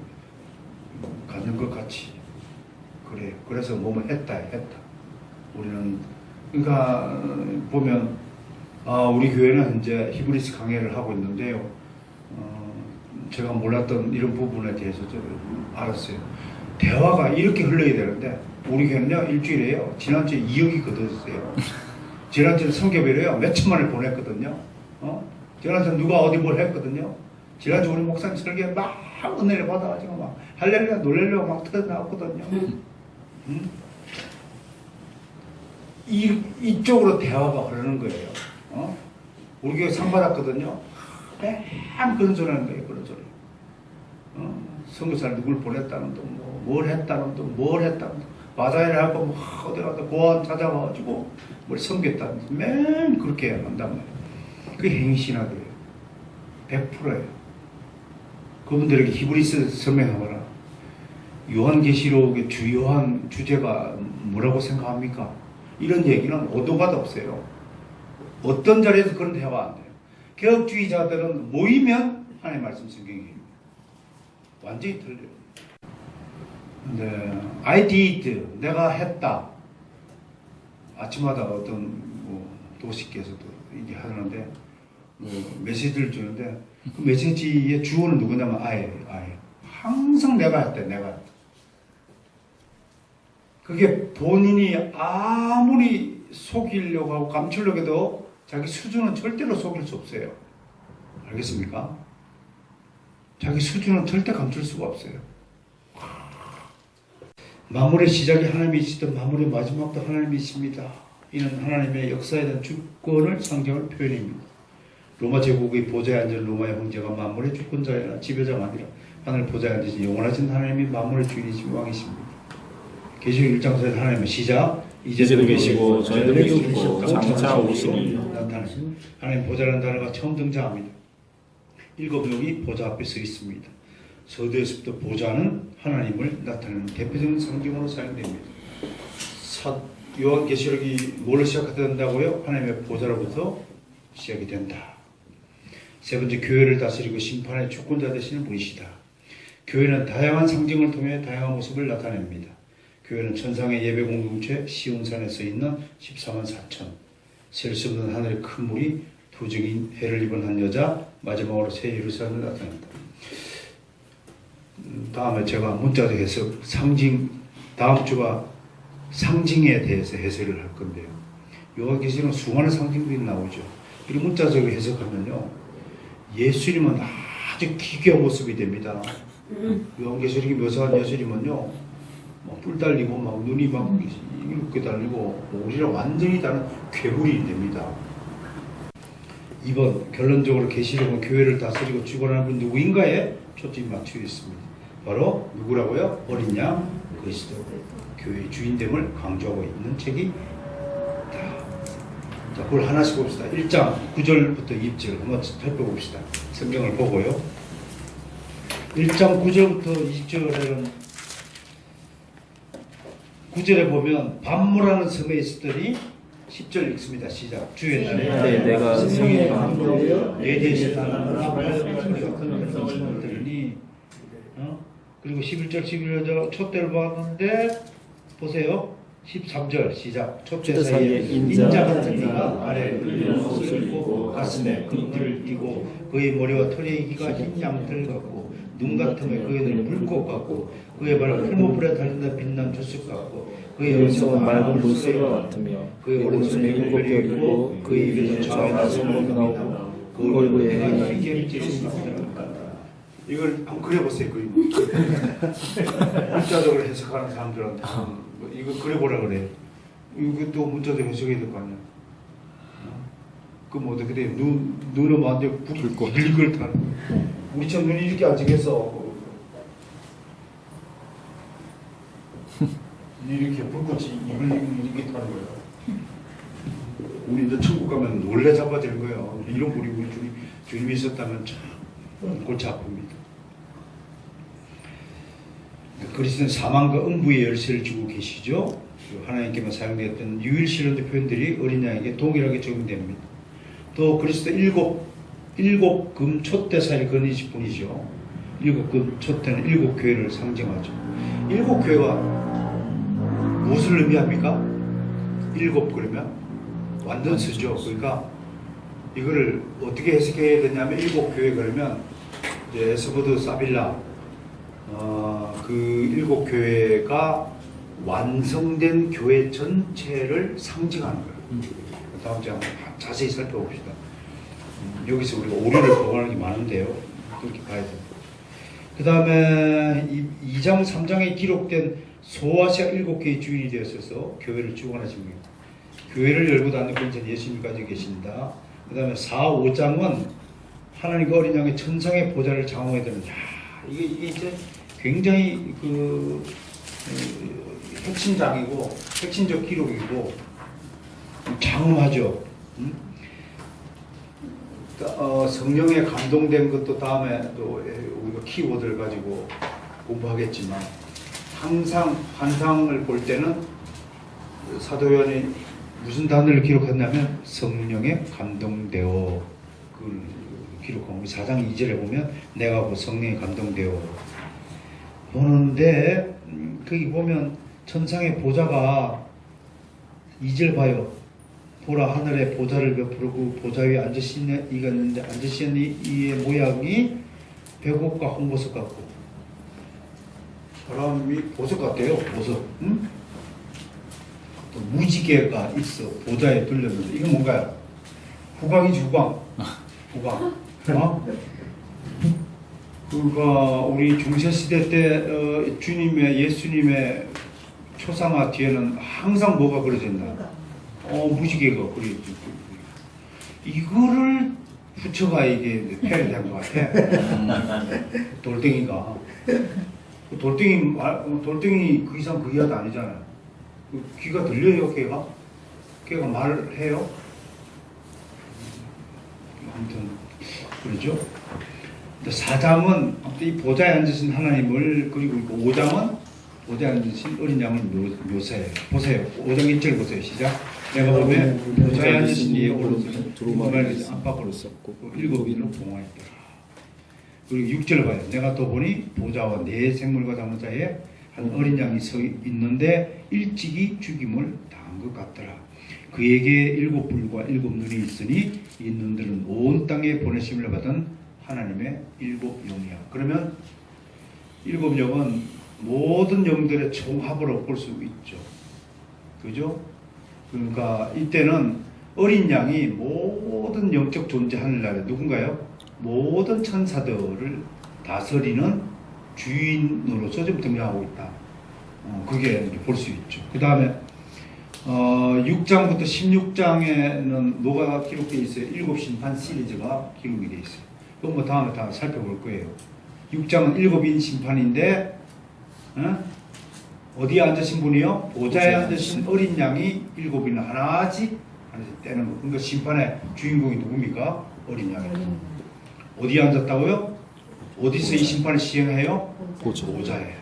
갖는 것 같이 그래요. 그래서 뭐뭐 했다. 우리는 그러니까 보면 우리 교회는 현재 히브리스 강해를 하고 있는데요. 제가 몰랐던 이런 부분에 대해서 좀 알았어요. 대화가 이렇게 흘러야 되는데 우리 교회는요, 일주일에요, 지난주에 2억이 걷어졌어요. 지난주에 성교배로요, 몇 천만을 보냈거든요. 지난주에 누가 어디 뭘 했거든요. 지난주 우리 목사님 설교에 막 은혜를 받아가지고 막 할렐루야 놀렐루야 막 터져나왔거든요. 이쪽으로 대화가 흐르는 거예요. 우리 교회 상 받았거든요. 맨 그런 소리 하는 거예요. 그런 소리. 선교사를 누굴 보냈다는 둥, 뭘 했다는 둥, 뭘 했다는 둥. 바다를 하고 뭐 어디 가서 고아원 찾아와가지고 뭘 섬겼다는 둥. 맨 그렇게 한단 말이에요. 그게 행신학이에요. 100%예요. 그분들에게 히브리스 설명하거나 요한계시록의 주요한 주제가 뭐라고 생각합니까? 이런 얘기는 오도 가도 없어요. 어떤 자리에서 그런 대화가 안 돼요. 개혁주의자들은 모이면 하나님의 말씀 성경입니다. 완전히 틀려요. 근데 I did, 내가 했다. 아침마다 어떤 도시께서도 이게 하는데 메시지를 주는데 그 메시지의 주어는 누구냐면 I. 항상 내가 했대. 그게 본인이 아무리 속이려고 하고 감추려고 해도 자기 수준은 절대로 속일 수 없어요. 알겠습니까? 자기 수준은 절대 감출 수가 없어요. 만물의 시작이 하나님이시든 만물의 마지막도 하나님이십니다. 이는 하나님의 역사에 대한 주권을 상징할 표현입니다. 로마 제국의 보좌에 앉은 로마의 황제가 만물의 주권자이나 지배자가 아니라 하늘 보좌에 앉으신 영원하신 하나님이 만물의 주인이시고 왕이십니다. 계시록 1장 4절 하나님은 시작, 이제도 계시고 전에도 계시고 장차 오시니 나타나신 하나님 보좌라는 단어가 처음 등장합니다. 7명이 보좌 앞에 서 있습니다. 서두에서부터 보좌는 하나님을 나타내는 대표적인 상징으로 사용됩니다. 요한계시록이 뭘로 시작된다고요? 하나님의 보좌로부터 시작이 된다. 세 번째, 교회를 다스리고 심판의 주권자 되시는 분이시다. 교회는 다양한 상징을 통해 다양한 모습을 나타냅니다. 교회는 천상의 예배 공동체 시온산에 서 있는 14만 4천, 셀 수 없는 하늘의 큰 물이 도적인 해를 입은 한 여자, 마지막으로 새 예루살렘을 나타낸다. 다음에 제가 문자적 해석, 상징, 다음 주가 상징에 대해서 해석을 할 건데요. 요한계시록은 수많은 상징들이 나오죠. 이 문자적으로 해석하면요, 예수님은 아주 기괴한 모습이 됩니다. 요한계시록이 묘사한 예술이면요, 뿔 달리고 막 눈이 막 이렇게 달리고 우리랑 완전히 다른 괴물이 됩니다. 이번 결론적으로 계시록은 교회를 다스리고 주관하는 분 누구인가에 초점이 맞추어 있습니다. 바로 누구라고요? 어린 양 그리스도, 교회의 주인됨을 강조하고 있는 책이 자, 그걸 하나씩 봅시다. 1장 9절부터 2절 한번 살펴봅시다. 성경을 보고요. 1장 9절부터 2절에는 9절에 보면 반모라는 섬에 있었더니 10절 읽습니다. 시작. 주의 날에 내가 성령의 감동되어 내 대신 나는 소리가 큰 소리를 들으니 그리고 11절 11절 촛대를 봤는데 보세요. 13절 시작. 촛대 사이에 인자 같은 이가 아래 옷을 입고 가슴에 금띠를 띠고 그의 머리와 털의 이가 흰 양털 같고 눈 같으면 그의 눈은 불꽃 같고 그의 발은 풀무불에 달린다 빛난 주석 같고 그의 음성은 맑은 물소리와 같으며 그의 오른손에 일곱 별이 있고 그의 입에서 좌에다 소문이 나오고 그 얼굴에 해가 희게 비치는 이걸 한번 그려보세요. 문자적으로 해석하는 사람들한테 이거 그려보라 그래. 이것도 문자적으로 해석해야 될 거 아니야. 그럼 어떻게 돼? 눈은 완전 불꽃 이걸 타는. 우리처럼 눈이 이렇게 안 지겠어. 이렇게 불꽃이 이렇게 타는 거야. 우리 이제 천국 가면 놀래 잡아지는 거예요. 이런 우리 주님이 있었다면 참 골치 아픕니다. 그리스도는 사망과 음부의 열쇠를 쥐고 계시죠. 하나님께만 사용되었던 유일신론의 표현들이 어린 양에게 동일하게 적용됩니다. 또 그리스도 일곱 금 촛대 사이를 거니신 분이죠. 일곱 금 촛대는 일곱 교회를 상징하죠. 일곱 교회가 무엇을 의미합니까? 일곱 그러면 완전 수죠. 그러니까 이거를 어떻게 해석해야 되냐면 일곱 교회 그러면 이제 에스보드 사빌라 그 일곱 교회가 완성된 교회 전체를 상징하는 거예요. 다음 장 자세히 살펴봅시다. 여기서 우리가 오류를 보관하는 게 많은데요. 그렇게 봐야 됩니다. 그 다음에 2장 3장에 기록된 소아시아 일곱 개의 주인이 되었어서 교회를 주관하십니다. 교회를 열고 닫는 권세는 예수님이 가지고 계신다. 그 다음에 4, 5장은 하나님과 어린 양의 천상의 보좌를 장엄하게 되는. 이게 이제 굉장히 핵심장이고 핵심적 기록이고 장엄하죠. 성령에 감동된 것도 다음에 또 우리가 키워드를 가지고 공부하겠지만 항상 환상을 볼 때는 사도 요한이 무슨 단어를 기록했냐면 성령에 감동되어 그걸 기록하고 우리 4장 2절에 보면 내가 그 성령에 감동되어 보는데 거기 보면 천상의 보좌가 2절 봐요. 보라 하늘에 보좌를 베풀고 보좌 위에 앉으신 이가 있는데 앉으신 이의 모양이 백옥과 홍보석 같고 사람이 보석 같대요. 보석. 응? 또 무지개가 있어. 보좌에 둘렸는데 이건 뭔가요? 후광이지 후광. 후광. 그가 우리 중세시대 때 주님의 예수님의 초상화 뒤에는 항상 뭐가 그려져 있나? 무지개가 그려져 있고 이거를 붙여가 이게 표현된 것 같아. 돌덩이가 돌덩이 그 이상 그 이하도 아니잖아요. 귀가 들려요, 걔가 말해요. 아무튼 그러죠. 4장은 이 보좌에 앉으신 하나님을 그리고 5장은 보좌에 앉으신 어린 양을 묘사해요. 보세요. 5장 1절 보세요. 시작. 내가 보면 보좌에 앉으신 이의 오른손은 두루마리를 안팎으로 썼고 일곱 인으로 봉하였더라. 그리고 6절 봐요. 내가 또 보니 보좌와 네 생물과 담은 자에 한 어린 양이 서 있는데 일찍이 죽임을 당한 것 같더라. 그에게 일곱 불과 일곱 눈이 있으니 이 눈들은 온 땅에 보내심을 받은 하나님의 일곱 영이야. 그러면 일곱 영은 모든 영들의 총합으로 볼 수 있죠. 그죠? 그러니까 이때는 어린 양이 모든 영적 존재 하늘나라에 누군가요? 모든 천사들을 다스리는 주인으로서 좀 등장하고 있다. 그게 볼 수 있죠. 그 다음에 6장부터 16장에는 뭐가 기록되어 있어요? 7심판 시리즈가 기록이 되어 있어요. 그건 뭐 다음에 다 살펴볼 거예요. 6장은 7인 심판인데 어디에 앉으신 분이요? 보좌에 앉으신 어린 양이 7인 하나씩 떼는 거. 그러니까 심판의 주인공이 누굽니까? 어린 양이에요. 어디에 앉았다고요? 어디서 이 심판을 시행해요? 보좌에.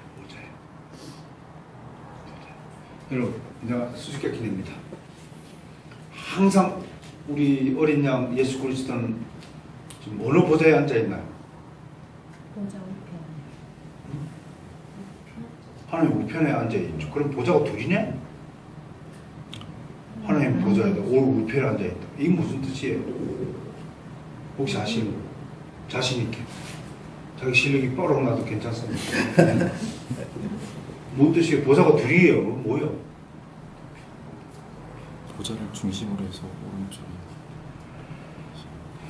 여러분, 내가 수수께끼 냅니다. 항상 우리 어린 양 예수 그리스도는 지금 어느 보좌에 앉아 있나요? 보좌 우편. 하나님 우편에 앉아 있죠. 그럼 보좌가 둘이네? 하나님 보좌에 우편에 앉아 있다. 이게 무슨 뜻이에요? 혹시 아시는 분? 자신 있게. 자기 실력이 뻐록 나도 괜찮습니다. 뭔 뜻이에요? 보좌가 둘이에요. 뭐예요? 보좌를 중심으로 해서 오른쪽에.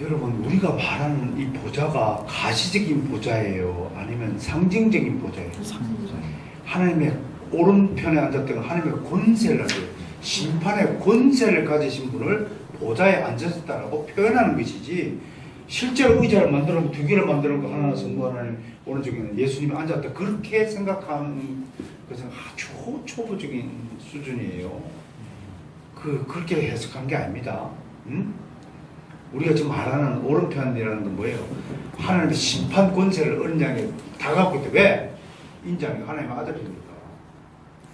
여러분, 우리가 말하는 이 보좌가 가시적인 보좌예요? 아니면 상징적인 보좌예요? 하나님의 오른편에 앉았다가 하나님의 권세를 가지고 심판의 권세를 가지신 분을 보좌에 앉으셨다라고 표현하는 것이지, 실제로 의자를 만들어 놓고 2개를 만들어 놓고 하나는 성부 하나님 오른쪽에는 예수님이 앉았다 그렇게 생각하는 것은 아주 초보적인 수준이에요. 그렇게 해석한 게 아닙니다. 우리가 지금 말하는 오른편이라는 건 뭐예요? 하나님의 심판 권세를 어린 양에 다 갖고 있대. 왜? 인자는 하나님의 아들이니까.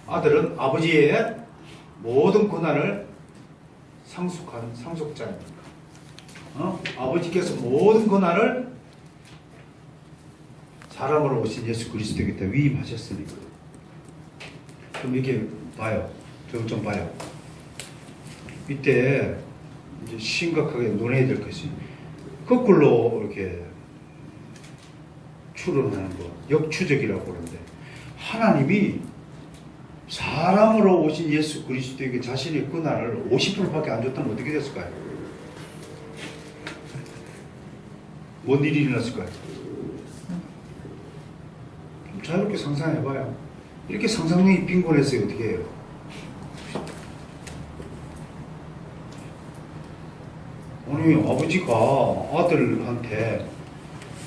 아들은 아버지의 모든 권한을 상속한 상속자입니다. 아버지께서 모든 권한을 사람으로 오신 예수 그리스도에게 위임하셨으니까. 그럼 이렇게 봐요. 저거 좀 봐요. 이때 이제 심각하게 논해야 될 것이 거꾸로 이렇게 추론하는 거, 역추적이라고 그러는데, 하나님이 사람으로 오신 예수 그리스도에게 자신의 권한을 50%밖에 안 줬다면 어떻게 됐을까요? 뭔 일이 일어났을까요? 좀 자유롭게 상상해봐요. 이렇게 상상력이 빈곤했어요. 어떻게 해요? 아니, 아버지가 아들한테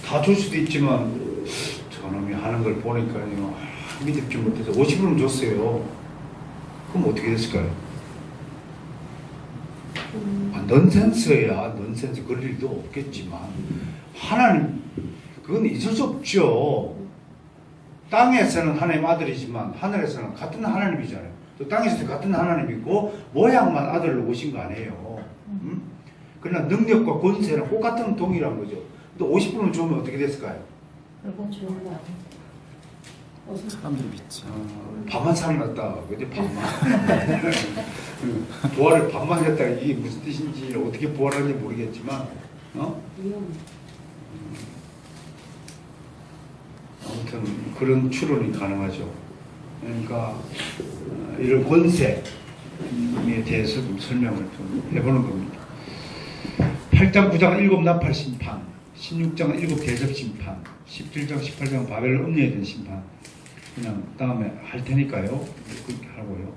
다 줄 수도 있지만 저놈이 하는 걸 보니까요, 믿지 못해서 50%는 줬어요. 그럼 어떻게 됐을까요? 넌센스야, 넌센스. 그럴 일도 없겠지만 하나님, 그건 있을 수 없죠. 땅에서는 하나님 아들이지만 하늘에서는 같은 하나님이잖아요. 또 땅에서도 같은 하나님이고 모양만 아들로 오신 거 아니에요. 그러나 능력과 권세는 똑같은 동일한 거죠. 또 50%는 주면 어떻게 됐을까요? 그건 좋은 거 아니에요? 사람들이 믿지. 반만 살아났다. 근데 반만. 부활을 반만 했다. 이게 무슨 뜻인지 어떻게 부활하는지 모르겠지만, 아무튼 그런 추론이 가능하죠. 그러니까 이런 권세에 대해서 좀 설명을 좀 해보는 겁니다. 8장 9장은 7 나팔 심판, 16장은 7 대접 심판, 17장 18장은 바벨론 음녀에 대한 심판. 그냥 다음에 할 테니까요. 그렇게 하고요.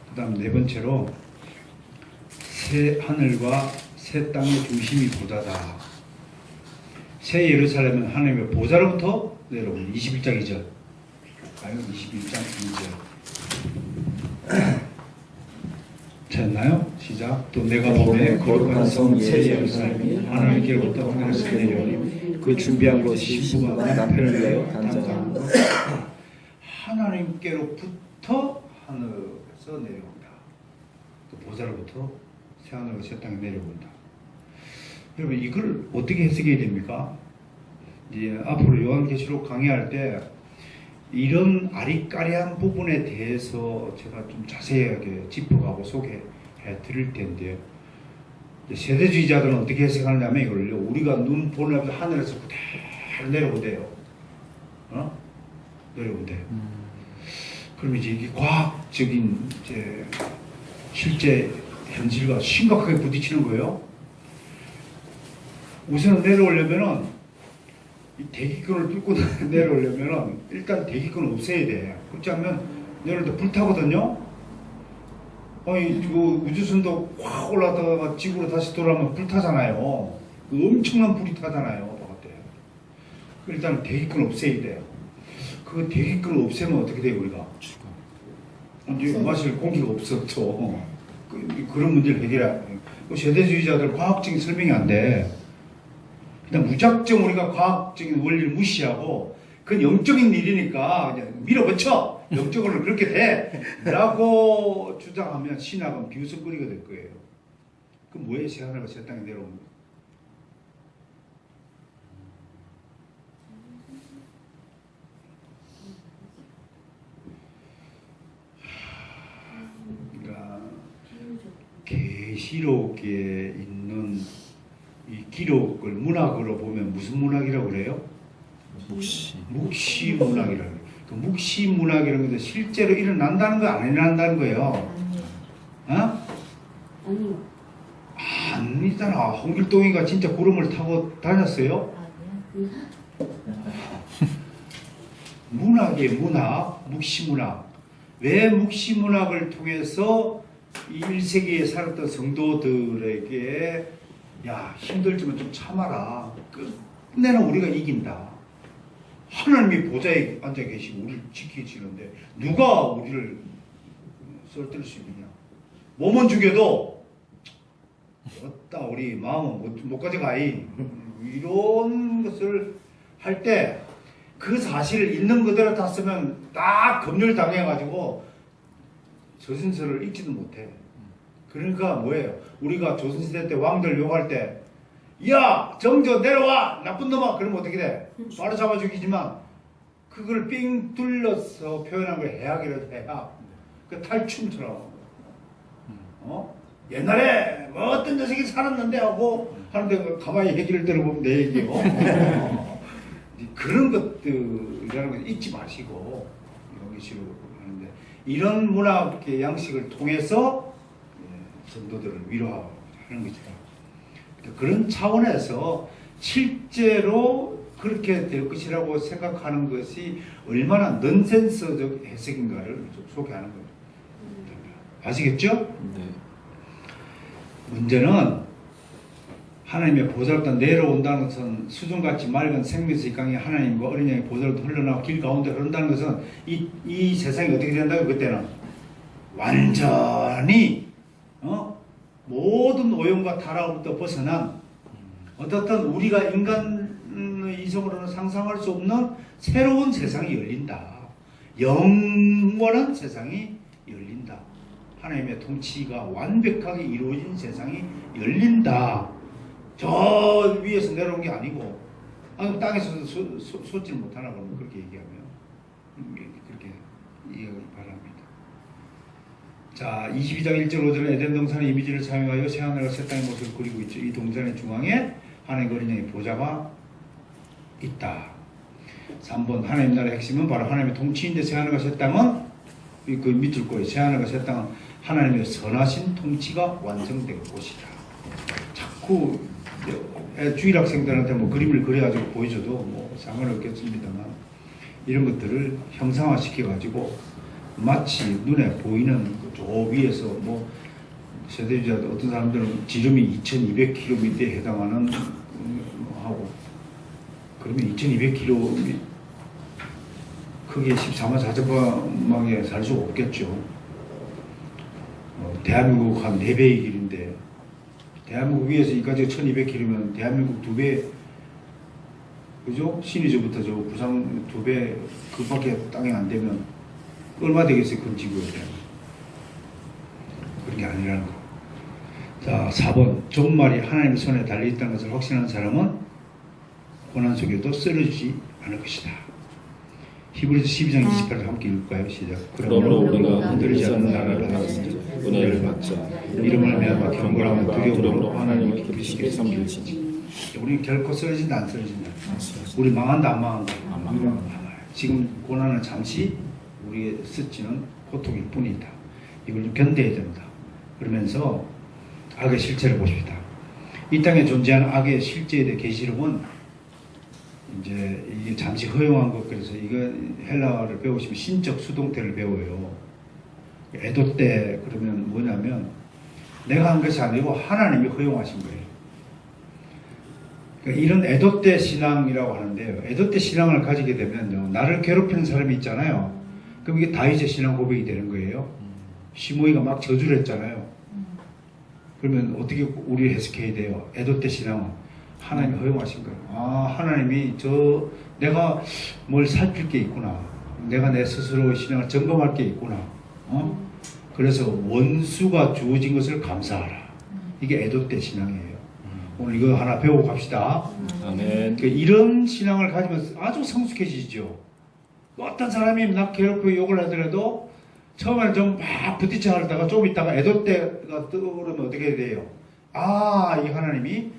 그 다음 네 번째로 새 하늘과 새 땅의 중심이 보좌다. 새 예루살렘은 하나님의 보좌로부터 내려오는 21장 2절. 아유, 21장 2절. 됐나요? 시작. 또 내가 보매 거룩한 성 새 예루살렘이 하나님께로부터 하늘에서 내려오니 그 준비한 것이 신부가 남편을 위하여 단장한 것. 하나님께로부터 하늘에서 내려온다. 또 보좌로부터 새 하늘과 새 땅에 내려온다. 여러분, 이걸 어떻게 해석해야 됩니까? 이제 앞으로 요한계시록 강의할 때 이런 아리까리한 부분에 대해서 제가 좀 자세하게 짚어가고 소개해 드릴 텐데요. 세대주의자들은 어떻게 해석하느냐면 이걸요, 우리가 눈 보는 하늘에서 그대로 내려오대요. 내려오대. 그럼 이제 이게 과학적인 이제 실제 현실과 심각하게 부딪히는 거예요. 우선은 내려오려면은 이 대기권을 뚫고 내려오려면 일단 대기권을 없애야 돼. 그렇지 않으면 예를 들어 불타거든요. 아니 그 우주선도 확 올라다가 지구로 다시 돌아오면 불타잖아요. 그 엄청난 불이 타잖아요. 바깥에. 일단 대기권 없애야 돼요. 그 대기권을 없애면 어떻게 돼요 우리가? 죽어. 이제 마실 공기가 없었죠. 그런 문제를 해결해야 돼. 세대주의자들 과학적인 설명이 안 돼. 그냥 무작정 우리가 과학적인 원리를 무시하고 그건 영적인 일이니까 그냥 밀어붙여. 영적으로 그렇게 돼. 라고 주장하면 신학은 비웃음거리가 될 거예요. 그럼 뭐예요? 새하늘과 새 땅에 내려온 거. 그러니까 계시록에 있는 이 기록을 문학으로 보면 무슨 문학이라고 그래요? 묵시 문학이라고 해요. 그 묵시 문학이라는 것은 실제로 일어난다는 거 안 일어난다는 거예요. 아니요. 어? 아니요. 아니잖아. 홍길동이가 진짜 구름을 타고 다녔어요? 아니요. 문학이에요. 문학, 묵시문학. 왜 묵시문학을 통해서 이 1세기에 살았던 성도들에게 야 힘들지만 좀 참아라. 끝내는 우리가 이긴다. 하나님이 보좌에 앉아 계시고 우리를 지키시는데 누가 우리를 썰뜰 수 있느냐. 몸은 죽여도 어따 우리 마음은 못 가져가이. 이런 것을 할 때 그 사실을 있는 그대로 다 쓰면 딱 검열 당해가지고 조선시대를 읽지도 못해. 그러니까 뭐예요? 우리가 조선시대 때 왕들 욕할 때 야! 정조 내려와! 나쁜 놈아! 그러면 어떻게 돼? 바로 잡아 죽이지만 그걸 삥 둘러서 표현한 걸 해악이라도 해악. 그 탈춤처럼. 어? 옛날에 뭐 어떤 녀석이 살았는데 하고 하는데 가만히 얘기를 들어보면 내 얘기요. 그런 것들이라는 걸 잊지 마시고 이런 것으로 하는데 이런 문학의 양식을 통해서 성도들을 위로하는 것이다. 그런 차원에서 실제로 그렇게 될 것이라고 생각하는 것이 얼마나 넌센스적 해석인가를 좀 소개하는 거예요. 아시겠죠? 네. 문제는 하나님의 보좌로부터 내려온다는 것은 수정같이 맑은 생명수의 강이 하나님과 어린 양의 보좌로부터 흘러나와 길 가운데 흐른다는 것은 이 세상이 어떻게 된다고 그때는 완전히 모든 오염과 타락으로부터 벗어난 어떻든 우리가 인간의 이성으로는 상상할 수 없는 새로운 세상이 열린다. 영원한 세상이 열린다. 하나님의 통치가 완벽하게 이루어진 세상이 열린다. 저 위에서 내려온 게 아니고 땅에서 솟지 못하나 그러면 그렇게 얘기하면 그렇게 이해하기 바랍니다. 자, 22장 1절 5절은 에덴 동산의 이미지를 사용하여 새하늘과 새 땅의 모습을 그리고 있죠. 이 동산의 중앙에 하나님의 어린 양의 보좌가 있다. 3번 하나님 나라의 핵심은 바로 하나님의 통치인데 새하늘과 새 땅은 그 밑줄 거예요. 새하늘과 새 땅은 하나님의 선하신 통치가 완성된 곳이다. 자꾸 주일 학생들한테 뭐 그림을 그려가지고 보여줘도 뭐 상관없겠습니다만 이런 것들을 형상화시켜가지고 마치 눈에 보이는 저 위에서 뭐 세대주자들 어떤 사람들은 지름이 2200km에 해당하는 하고 그러면 2200km 크게 14만 4천방에 살 수 없겠죠. 대한민국 한 4배의 길인데 대한민국 위에서 이까지 1200km면 대한민국 2배 그죠? 신의주부터 저 부산 2배 그밖에 땅이 안 되면 얼마 되겠어요? 그 지구에 그런 게 아니라는 거. 자, 4번 종말이 하나님의 손에 달려있다는 것을 확신하는 사람은 고난 속에도 쓰러지지 않을 것이다. 히브리서 12장 28절 함께 읽을까요? 시작. 그러므로 우리가 흔들리지 않는 나라를 받았 받았으니 은혜를 받자. 이름을 말미암아 경건함과 두려움으로 두려움으로 하나님을 깊이 섬길지. 우리는 결코 쓰러진다 안 쓰러진다. 우리 망한다 안 망한다. 안 망한다. 지금 고난은 잠시 우리의 스치는 고통일 뿐이다. 이걸 좀 견뎌야 된다. 그러면서 악의 실체를 보십시다. 이 땅에 존재하는 악의 실제에 대해 계시록은 이제 이게 잠시 허용한 것 그래서 이거 헬라어를 배우시면 신적 수동태를 배워요. 에도 때 그러면 뭐냐면 내가 한 것이 아니고 하나님이 허용하신 거예요. 그러니까 이런 에도 때 신앙이라고 하는데요. 에도 때 신앙을 가지게 되면요, 나를 괴롭히는 사람이 있잖아요. 그럼 이게 다윗의 신앙 고백이 되는 거예요. 시므이가 막 저주를 했잖아요. 그러면 어떻게 우리 해석해야 돼요? 에도 때 신앙은 하나님이 허용하신 거예요. 아, 하나님이 내가 뭘 살필 게 있구나. 내가 내 스스로 신앙을 점검할 게 있구나. 그래서 원수가 주어진 것을 감사하라. 이게 에도 때 신앙이에요. 오늘 이거 하나 배우고 갑시다. 아멘. 이런 신앙을 가지면 아주 성숙해지죠. 어떤 사람이 나 괴롭히고 욕을 하더라도 처음에는 좀 막 부딪혀 하다가 좀 있다가 에도 때가 떠오르면 어떻게 해야 돼요? 아, 이 하나님이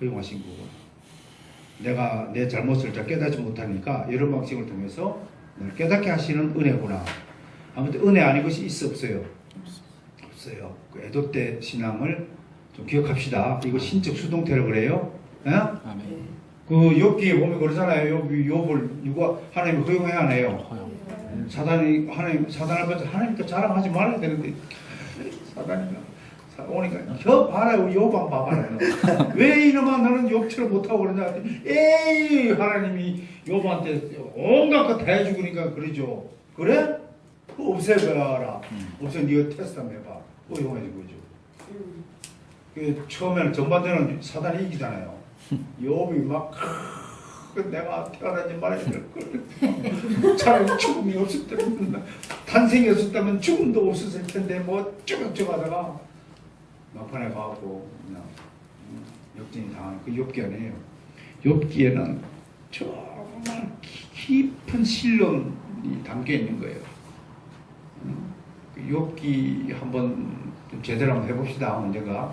허용하신 거고, 내가 내 잘못을 잘 깨닫지 못하니까 이런 방식을 통해서 나를 깨닫게 하시는 은혜구나. 아무튼 은혜 아닌 것이 있어 없어요? 없어요. 그 에도 때 신앙을 좀 기억합시다. 이거 신적 수동태라고 그래요. 예? 아멘. 그 욥기에 보면 그러잖아요. 욥을 누가 하나님이 허용해야 안 해요. 허용. 사단 앞에서 하나님께 자랑하지 말아야 되는데 사단이가 오니까 저 봐라 우리 욥 봐봐라. 왜 이놈아 너는 욥처럼 못하고 그러냐. 에이 하나님이 욥한테 온갖 거 다 해주니까 그러죠. 그래? 그거 없애버려라. 없애 네가 테스트 한번 해봐. 허용해준 거죠. 그 처음에는 전반전은 사단이 이기잖아요. 욥이 막 내가 태어나지 말아야 될 걸. 차라리 죽음이 없을 때는 탄생이 없었다면 죽음도 없었을 텐데 뭐 쭈글쭈글 하다가 막판에 가고 그냥 역전이 당하는 그 욥기 아니에요. 욥기에는 정말 깊은 신론이 담겨 있는 거예요. 욥기 한번 좀 제대로 한번 해봅시다. 언젠가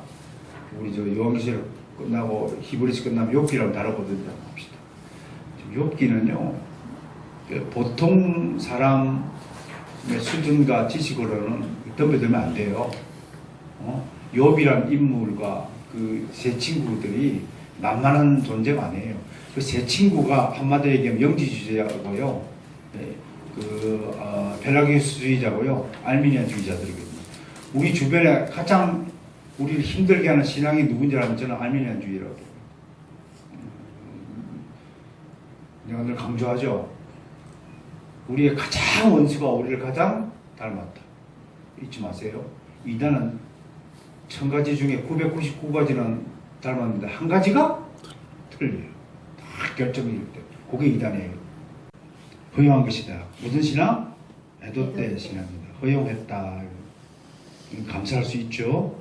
우리 저 요한계시록 끝나고 히브리서 끝나면 욥기를 다루거든요. 봅시다. 욥기는요, 보통 사람의 수준과 지식으로는 덤벼들면 안 돼요. 욥이란 인물과 그 세 친구들이 만만한 존재가 아니에요. 그 세 친구가 한마디로 얘기하면 영지주의자고요, 펠라기우스주의자고요, 알미니안주의자들이거든요. 우리 주변에 가장 우리를 힘들게 하는 신앙이 누군지 알면 저는 알미니안주의라고. 내가 늘 강조하죠. 우리의 가장 원수가 우리를 가장 닮았다. 잊지 마세요. 이단은 1000가지 중에 999가지는 닮았는데 한 가지가 틀려요. 다 결정이 때. 그게 이단이에요. 허용한 것이다. 무슨 신앙? 에도 때 신앙입니다. 허용했다. 감사할 수 있죠.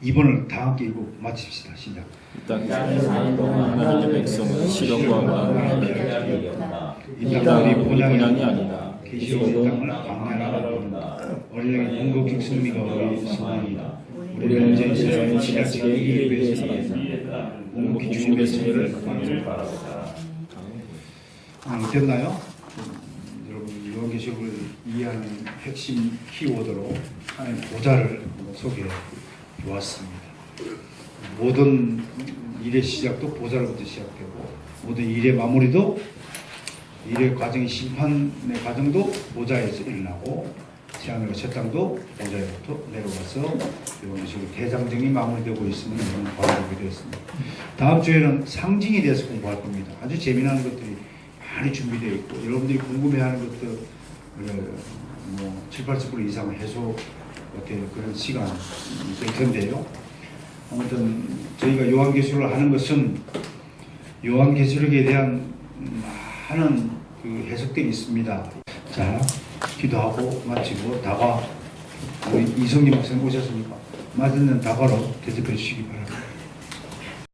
2번을 다 함께 읽고 마칩시다. 시작. 이 땅에서 사는 동안 하나님의 백성은 시력과 마음을 이 땅이 본향이 아니다. 계시록의 땅을 광야라고 부른다. 어린양의 궁극적 승리가 우리 승리이다. 우리는 이제 이스라엘 지나치게 이에 비해 살았다. 궁극기 중국의 승리를 강하게 바라보자. 됐나요? 여러분 요한계시록을 이해하는 핵심 키워드로 하나님 보좌를 소개해 보았습니다. 모든 일의 시작도 보좌로부터 시작되고 모든 일의 마무리도 일의 과정의 심판의 과정도 보좌에서 일어나고 새하늘과 새 땅도 보좌로부터 내려와서 요한계시록 대장정이 마무리되고 있음을 바라보게 되었습니다. 다음 주에는 상징에 대해서 공부할 겁니다. 아주 재미난 것들이 많이 준비되어 있고 여러분들이 궁금해하는 것들 뭐 7, 80% 이상 해소 그런 시간이 될 텐데요. 아무튼 저희가 요한계시록을 하는 것은 요한계시록에 대한 많은 그 해석들이 있습니다. 자, 기도하고 마치고 다과 우리 이성님 목사님 오셨으니까 맛있는 다과로 대접해 주시기 바랍니다.